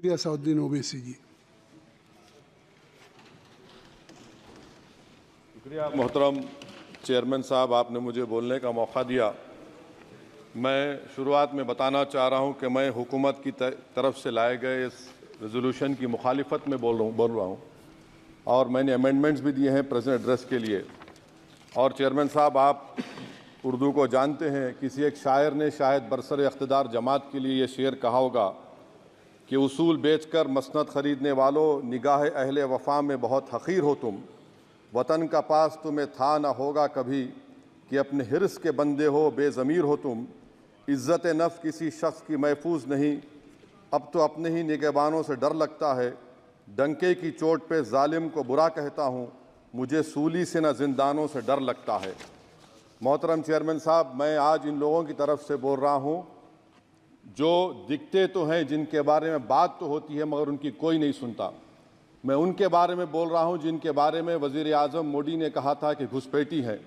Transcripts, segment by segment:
असाउद्दीन ओवैसी जी। शुक्रिया मोहतरम चेयरमैन साहब, आपने मुझे बोलने का मौका दिया। मैं शुरुआत में बताना चाह रहा हूं कि मैं हुकूमत की तरफ से लाए गए इस रेजोल्यूशन की मुखालिफत में बोल रहा हूं और मैंने अमेंडमेंट्स भी दिए हैं प्रेजेंट एड्रेस के लिए। और चेयरमैन साहब, आप उर्दू को जानते हैं। किसी एक शायर ने शायद बरसर इख्तिदार जमात के लिए ये शेर कहा होगा कि उसूल बेचकर मसनद ख़रीदने वालों, निगाह अहले वफ़ा में बहुत हक़ीर हो तुम। वतन का पास तुम्हें था न होगा कभी कि अपने हिर्स के बंदे हो, बेज़मीर हो तुम। इज़्ज़त नफ्स किसी शख्स की महफूज नहीं, अब तो अपने ही निगहबानों से डर लगता है। डंके की चोट पे जालिम को बुरा कहता हूँ, मुझे सूली से न जिंदानों से डर लगता है। मोहतरम चेयरमैन साहब, मैं आज इन लोगों की तरफ से बोल रहा हूँ जो दिखते तो हैं, जिनके बारे में बात तो होती है मगर उनकी कोई नहीं सुनता। मैं उनके बारे में बोल रहा हूँ जिनके बारे में वज़ीर आज़म मोदी ने कहा था कि घुसपैठी है।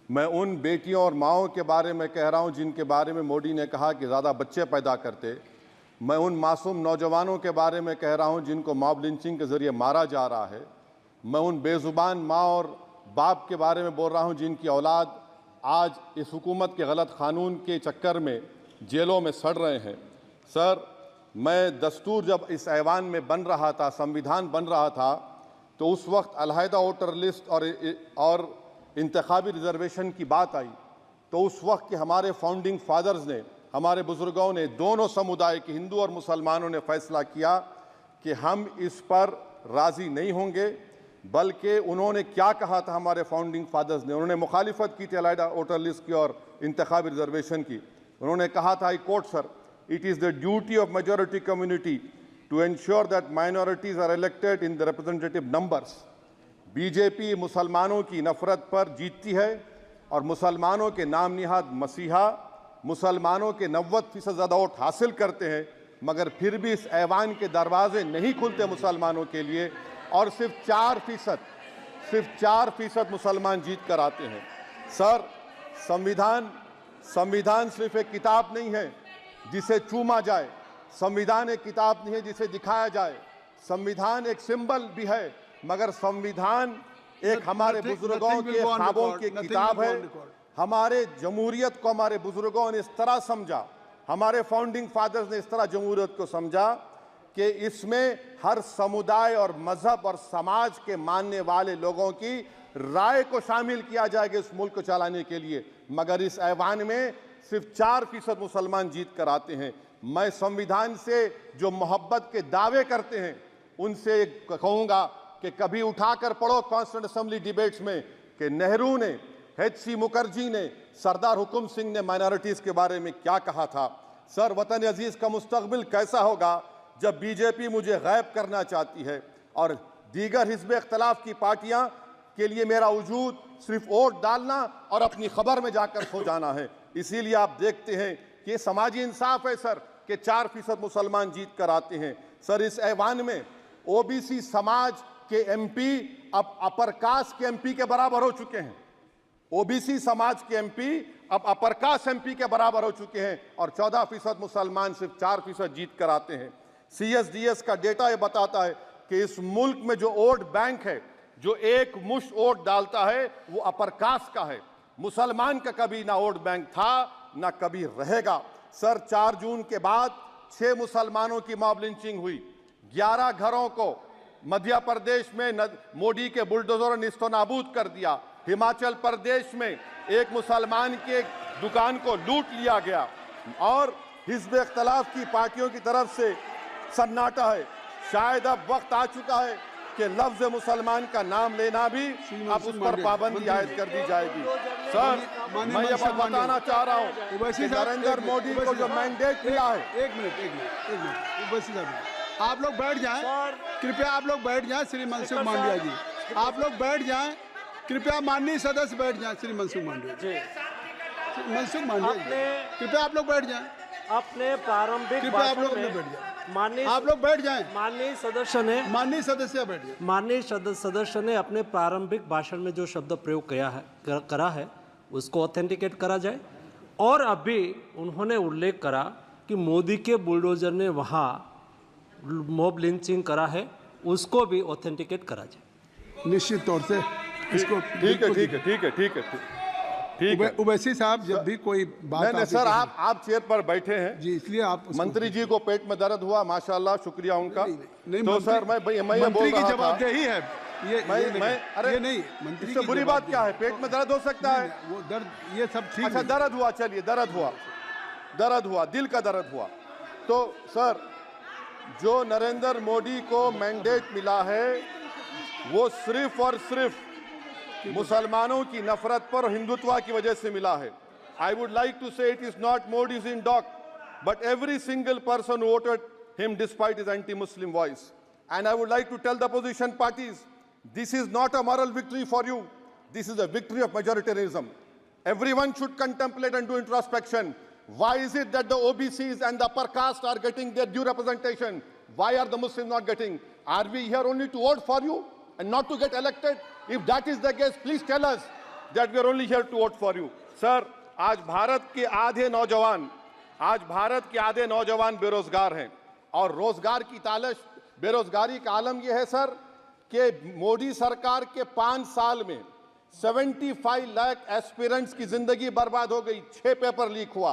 मैं उन बेटियों और माओं के बारे में कह रहा हूँ जिनके बारे में मोदी ने कहा कि ज़्यादा बच्चे पैदा करते। मैं उन मासूम नौजवानों के बारे में कह रहा हूँ जिनको मॉब लिंचिंग के ज़रिए मारा जा रहा है। मैं उन बेज़ुबान माँ और बाप के बारे में बोल रहा हूँ जिनकी औलाद आज इस हुकूमत के गलत कानून के चक्कर में जेलों में सड़ रहे हैं। सर, मैं दस्तूर जब इस ऐवान में बन रहा था, संविधान बन रहा था, तो उस वक्त अलहदा वोटर लिस्ट और इंतखाबी रिजर्वेशन की बात आई तो उस वक्त के हमारे फाउंडिंग फादर्स ने, हमारे बुजुर्गों ने, दोनों समुदाय के हिंदू और मुसलमानों ने फैसला किया कि हम इस पर राज़ी नहीं होंगे। बल्कि उन्होंने क्या कहा था हमारे फाउंडिंग फादर्स ने, उन्होंने मुखालिफत की थी अलहदा वोटर लिस्ट की और इंतखाबी रिजर्वेशन की। उन्होंने कहा था, I quote sir, it is the duty of majority community to ensure that minorities are elected in the representative numbers. BJP मुसलमानों की नफरत पर जीतती है और मुसलमानों के नाम निहाद मसीहा मुसलमानों के 90% ज़्यादा वोट हासिल करते हैं, मगर फिर भी इस ऐवान के दरवाजे नहीं खुलते मुसलमानों के लिए और सिर्फ 4% मुसलमान जीत कर आते हैं। सर, संविधान सिर्फ एक किताब नहीं है जिसे चूमा जाए, संविधान एक किताब नहीं है जिसे दिखाया जाए, संविधान एक सिंबल भी है, मगर संविधान एक हमारे बुजुर्गों के ख्वाबों की किताब है। हमारे जमहूरियत को हमारे बुजुर्गों ने इस तरह समझा, हमारे फाउंडिंग फादर्स ने इस तरह जमहूरियत को समझा कि इसमें हर समुदाय और मजहब और समाज के मानने वाले लोगों की राय को शामिल किया जाएगा इस मुल्क को चलाने के लिए। मगर इस ऐवान में सिर्फ 4% मुसलमान जीत कर आते हैं। मैं संविधान से जो मोहब्बत के दावे करते हैं उनसे कहूँगा कि कभी उठाकर पढ़ो कॉन्स्टिट्यूएंट असेंबली डिबेट्स में कि नेहरू ने, H.C. मुखर्जी ने, सरदार हुकुम सिंह ने माइनॉरिटीज़ के बारे में क्या कहा था। सर, वतन अजीज़ का मुस्तकबिल कैसा होगा जब बीजेपी मुझे गायब करना चाहती है और दीगर हिज़्ब इख्तिलाफ की पार्टियां के लिए मेरा वजूद सिर्फ वोट डालना और अपनी खबर में जाकर सो जाना है। इसीलिए आप देखते हैं कि समाजी इंसाफ है सर कि 4% मुसलमान जीत कर आते हैं। सर, इस ऐवान में ओबीसी समाज के एमपी अब अपर कास्ट के एमपी के बराबर हो चुके हैं। ओबीसी समाज के एमपी अब अपर कास्ट एमपी के बराबर हो चुके हैं और 14% मुसलमान सिर्फ 4% जीत कर आते हैं। CSDS का डेटा ये बताता है कि इस मुल्क में जो वोट बैंक है, जो एक मुश्त वोट डालता है, वो अपर कास्ट का है। मुसलमान का कभी ना वोट बैंक था ना कभी रहेगा। सर, 4 जून के बाद 6 मुसलमानों की मॉब लिंचिंग हुई। 11 घरों को मध्य प्रदेश में मोदी के बुलडोजर ने निस्तो नाबूद कर दिया। हिमाचल प्रदेश में एक मुसलमान की एक दुकान को लूट लिया गया और हिज़्ब इख्तिलाफ की पार्टियों की तरफ से सन्नाटा है। शायद अब वक्त आ चुका है कि लफ्ज़ मुसलमान का नाम लेना भी अब उस पर पाबंदी आयद कर दी जाएगी। सर, मैं ये बात बताना चाह रहा हूँ कि नरेंद्र मोदी को जो मैंडेट मिला है। एक मिनट, आप लोग बैठ जाएं, कृपया आप लोग बैठ जाएं। श्री मनसुख मांडविया जी, आप लोग बैठ जाएं, कृपया माननीय सदस्य बैठ जाएं। श्री मनसुख मांडविया जी, मनसुख मांडविया जी, कृपया आप लोग बैठ जाएं। अपने प्रारंभिक आप लोग बैठ जाएं। आप लोग बैठ जाएं। माननीय सदस्य ने अपने प्रारंभिक भाषण में जो शब्द प्रयोग करा है उसको ऑथेंटिकेट करा जाए। और अभी उन्होंने उल्लेख करा कि मोदी के बुलडोजर ने वहाँ मॉब लिंचिंग करा है उसको भी ऑथेंटिकेट करा जाए। निश्चित तौर से इसको ठीक है, ठीक है, ठीक है, ठीक है, ठीक है। उवैसी साहब जब भी कोई बात नहीं सर, आप चेयर पर बैठे हैं जी, इसलिए आप मंत्री जी को पेट में दर्द हुआ, माशाल्लाह, शुक्रिया उनका। नहीं, तो सर मैं ये बोल मंत्री की रहा था, जवाबदेही है अरे ये नहीं मंत्री इससे की बुरी बात क्या है? पेट में दर्द हो सकता है। वो दर्द ये सब ठीक अच्छा, है। दर्द हुआ, चलिए दर्द हुआ, दिल का दर्द हुआ। तो सर, जो नरेंद्र मोदी को मैंडेट मिला है वो सिर्फ और सिर्फ मुसलमानों की नफरत पर हिंदुत्व की वजह से मिला है। I would like to say it is not Modi's in dock but every single person voted him despite his anti Muslim voice. And I would like to tell the opposition parties, this is not a moral victory for you, this is a victory of majoritarianism. Everyone should contemplate and do introspection. Why is it that the OBCs and the upper caste are getting their due representation? Why are the Muslims not getting? Are we here only to vote for you and not to get elected? If that is the case, please tell us that we are only here to vote for you. Sir, आज भारत के आधे नौजवान बेरोजगार हैं और रोजगार की तालाश, बेरोजगारी का आलम यह है सर कि मोदी सरकार के 5 साल में 75 लाख एस्पिरेंट्स की जिंदगी बर्बाद हो गई, 6 पेपर लीक हुआ।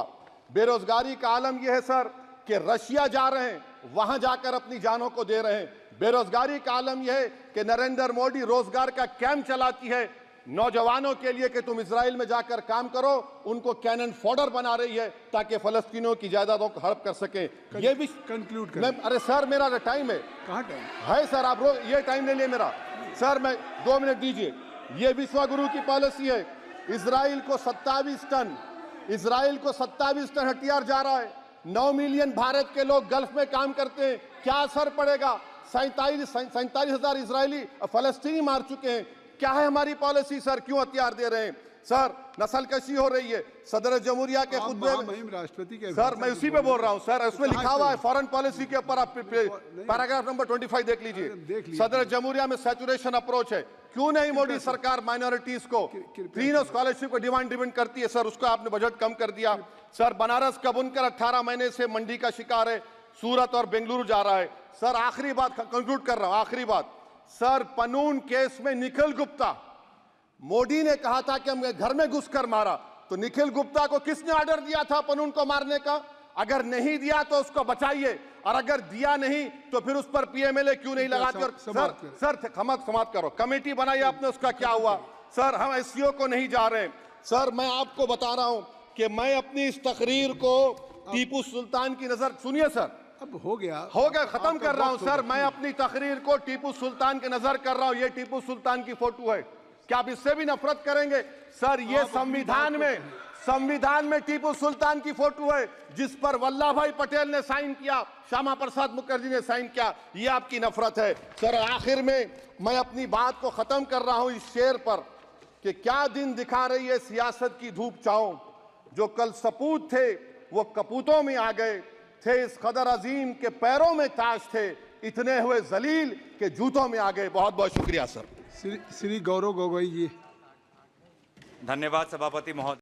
बेरोजगारी का आलम यह है सर कि रशिया जा रहे हैं, वहां जाकर अपनी जानों को दे रहे हैं। बेरोजगारी का आलम यह है कि नरेंद्र मोदी रोजगार का कैंप चलाती है नौजवानों के लिए कि तुम इजराइल में जाकर काम करो, उनको कैनन फॉडर बना रही है ताकि फलस्तीनियों की जायदादों को हड़प कर सके। ये भी कंक्लूड मैं, अरे सर मेरा टाइम है, कहाँ टाइम है सर, आप ये टाइम ले लिए मेरा। सर मैं 2 मिनट दीजिए। ये विश्वगुरु की पॉलिसी है, इजराइल को 27 टन हथियार जा रहा है। 9 मिलियन भारत के लोग गल्फ में काम करते हैं, क्या असर पड़ेगा? 47,000 इजरायली फलस्तीनी मार चुके हैं। क्या है हमारी पॉलिसी सर? क्यों हथियार दे रहे हैं सर? नस्लकशी हो रही है। सदर जमहूरिया के खुतबे में राष्ट्रपति के सर, मैं उसी पे बोल रहा हूं सर, उसमें लिखा हुआ है फॉरेन पॉलिसी के ऊपर, आप पैराग्राफ नंबर 25 देख लीजिए। सदर जमहूरिया में सैचुरेशन अप्रोच है। क्यों नहीं मोदी सरकार माइनॉरिटीज को तीनों स्कॉलरशिप को डिमांड करती है सर, उसको आपने बजट कम कर दिया। सर बनारस का बुनकर 18 महीने से मंडी का शिकार है, सूरत और बेंगलुरु जा रहा है। सर आखिरी बात कंक्लूड कर रहा हूं, आखिरी बात सर, पनून केस में निखिल गुप्ता, मोदी ने कहा था कि हम घर में घुसकर मारा, तो निखिल गुप्ता को किसने ऑर्डर दिया था पनून को मारने का? अगर नहीं दिया तो उसको बचाइए, और अगर दिया नहीं तो फिर उस पर पीएमएलए क्यों नहीं लगाते? और सर समाप्त करो। कमेटी बनाई आपने, उसका क्या हुआ? सर हम एससीओ को नहीं जा रहे। सर मैं आपको बता रहा हूं कि मैं अपनी इस तकरीर को टीपू सुल्तान की नजर, सुनिए सर, अब हो गया, खत्म कर रहा हूं सर। मैं अपनी तकरीर को टीपू सुल्तान के नजर कर रहा हूं। ये टीपू सुल्तान की फोटो है, क्या आप इससे भी नफरत करेंगे? सर ये संविधान में टीपू सुल्तान की फोटो है जिस पर वल्लभ भाई पटेल ने साइन किया, श्यामा प्रसाद मुखर्जी ने साइन किया। ये आपकी नफरत है सर। आखिर में मैं अपनी बात को खत्म कर रहा हूं इस शेर पर कि क्या दिन दिखा रही है सियासत की धूप छांव, जो कल सपूत थे वो कपूतों में आ गए, थे इस कदर अजीम के पैरों में ताज थे, इतने हुए जलील के जूतों में आ गए। बहुत बहुत शुक्रिया सर। श्री गौरव गोगोई जी। धन्यवाद सभापति महोदय।